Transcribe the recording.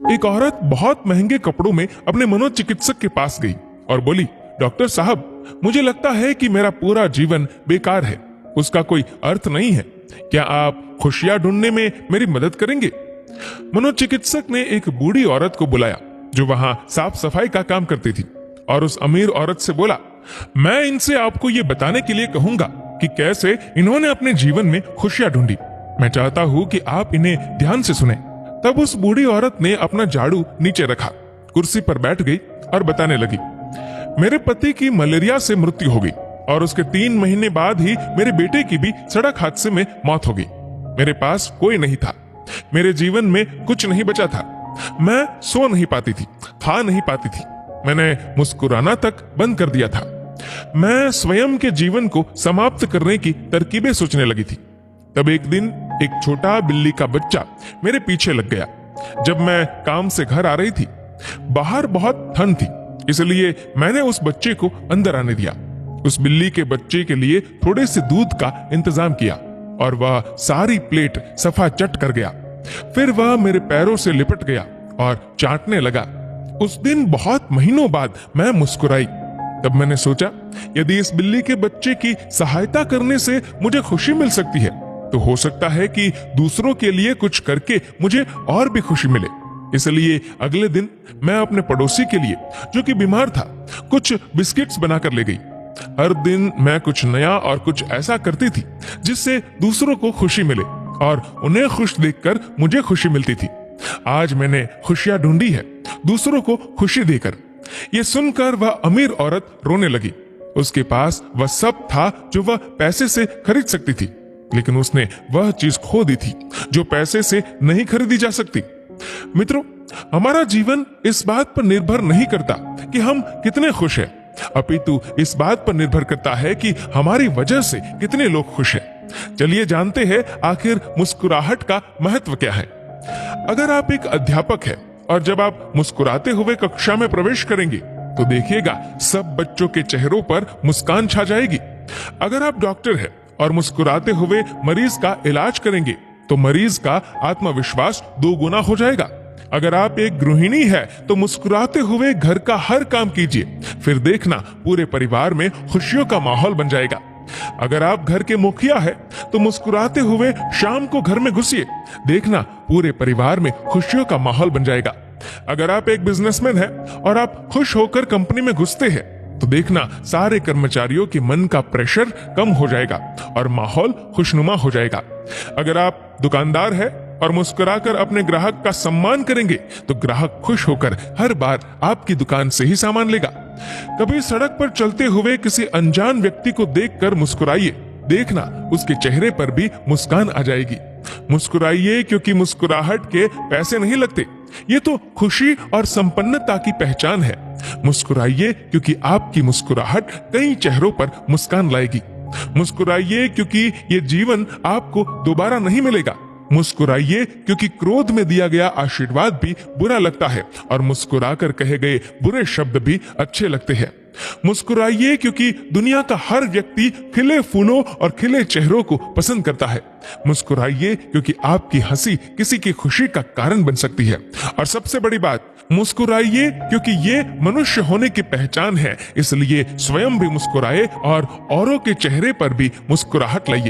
एक औरत बहुत महंगे कपड़ों में अपने मनोचिकित्सक के पास गई और बोली, डॉक्टर साहब, मुझे लगता है कि मेरा पूरा जीवन बेकार है, उसका कोई अर्थ नहीं है। क्या आप खुशियां ढूंढने में मेरी मदद करेंगे? मनोचिकित्सक ने एक बूढ़ी औरत को बुलाया जो वहां साफ सफाई का काम करती थी और उस अमीर औरत से बोला, मैं इनसे आपको ये बताने के लिए कहूंगा कि कैसे इन्होंने अपने जीवन में खुशियां ढूंढी। मैं चाहता हूं कि आप इन्हें ध्यान से सुने। तब उस बूढ़ी औरत ने अपना झाड़ू नीचे रखा, कुर्सी पर बैठ गई और बताने लगी, मेरे पति की मलेरिया से मृत्यु हो गई और उसके 3 महीने बाद ही मेरे बेटे की भी सड़क हादसे में मौत हो गई। मेरे पास कोई नहीं था, मेरे जीवन में कुछ नहीं बचा था। मैं सो नहीं पाती थी, खा नहीं पाती थी, मैंने मुस्कुराना तक बंद कर दिया था। मैं स्वयं के जीवन को समाप्त करने की तरकीबें सोचने लगी थी। तब एक दिन एक छोटा बिल्ली का बच्चा मेरे पीछे लग गया। जब मैं काम से घर आ रही थी, बाहर बहुत ठंड थी, इसलिए मैंने उस बच्चे को अंदर आने दिया। उस बिल्ली के बच्चे के लिए थोड़े से दूध का इंतजाम किया और वह सारी प्लेट सफा चट कर गया। फिर वह मेरे पैरों से लिपट गया और चाटने लगा। उस दिन बहुत महीनों बाद मैं मुस्कुराई। तब मैंने सोचा, यदि इस बिल्ली के बच्चे की सहायता करने से मुझे खुशी मिल सकती है, तो हो सकता है कि दूसरों के लिए कुछ करके मुझे और भी खुशी मिले। इसलिए अगले दिन मैं अपने पड़ोसी के लिए, जो कि बीमार था, कुछ बिस्किट्स बनाकर ले गई। हर दिन मैं कुछ नया और कुछ ऐसा करती थी जिससे दूसरों को खुशी मिले और उन्हें खुश देखकर मुझे खुशी मिलती थी। आज मैंने खुशियां ढूंढी है, दूसरों को खुशी देकर। ये सुनकर वह अमीर औरत रोने लगी। उसके पास वह सब था जो वह पैसे से खरीद सकती थी, लेकिन उसने वह चीज खो दी थी जो पैसे से नहीं खरीदी जा सकती। मित्रों, हमारा जीवन इस बात पर निर्भर नहीं करता कि हम कितने खुश हैं, अपितु इस बात पर निर्भर करता है कि हमारी वजह से कितने लोग खुश हैं। चलिए जानते हैं आखिर मुस्कुराहट का महत्व क्या है। अगर आप एक अध्यापक हैं और जब आप मुस्कुराते हुए कक्षा में प्रवेश करेंगे तो देखिएगा सब बच्चों के चेहरों पर मुस्कान छा जाएगी। अगर आप डॉक्टर हैं और मुस्कुराते हुए मरीज का इलाज करेंगे तो मरीज का आत्मविश्वास 2 गुना हो जाएगा। अगर आप एक गृहिणी है तो मुस्कुराते हुए घर का हर काम कीजिए, फिर देखना पूरे परिवार में खुशियों का माहौल बन जाएगा। अगर आप घर के मुखिया है तो मुस्कुराते हुए शाम को घर में घुसिए, देखना पूरे परिवार में खुशियों का माहौल बन जाएगा। अगर आप एक बिजनेसमैन है और आप खुश होकर कंपनी में घुसते हैं तो देखना सारे कर्मचारियों के मन का प्रेशर कम हो जाएगा और माहौल खुशनुमा हो जाएगा। अगर आप दुकानदार है और मुस्कुराकर अपने ग्राहक का सम्मान करेंगे तो ग्राहक खुश होकर हर बार आपकी दुकान से ही सामान लेगा। कभी सड़क पर चलते हुए किसी अनजान व्यक्ति को देखकर मुस्कुराइए, देखना उसके चेहरे पर भी मुस्कान आ जाएगी। मुस्कुराइए क्योंकि मुस्कुराहट के पैसे नहीं लगते, ये तो खुशी और संपन्नता की पहचान है। मुस्कुराइए क्योंकि आपकी मुस्कुराहट कई चेहरों पर मुस्कान लाएगी। मुस्कुराइए क्योंकि ये जीवन आपको दोबारा नहीं मिलेगा। मुस्कुराइए क्योंकि क्रोध में दिया गया आशीर्वाद भी बुरा लगता है और मुस्कुराकर कहे गए बुरे शब्द भी अच्छे लगते हैं। मुस्कुराइए क्योंकि दुनिया का हर व्यक्ति खिले फूलों और खिले चेहरों को पसंद करता है। मुस्कुराइए क्योंकि आपकी हंसी किसी की खुशी का कारण बन सकती है। और सबसे बड़ी बात, मुस्कुराइए क्योंकि ये मनुष्य होने की पहचान है, इसलिए स्वयं भी मुस्कुराए और औरों के चेहरे पर भी मुस्कुराहट लाइए।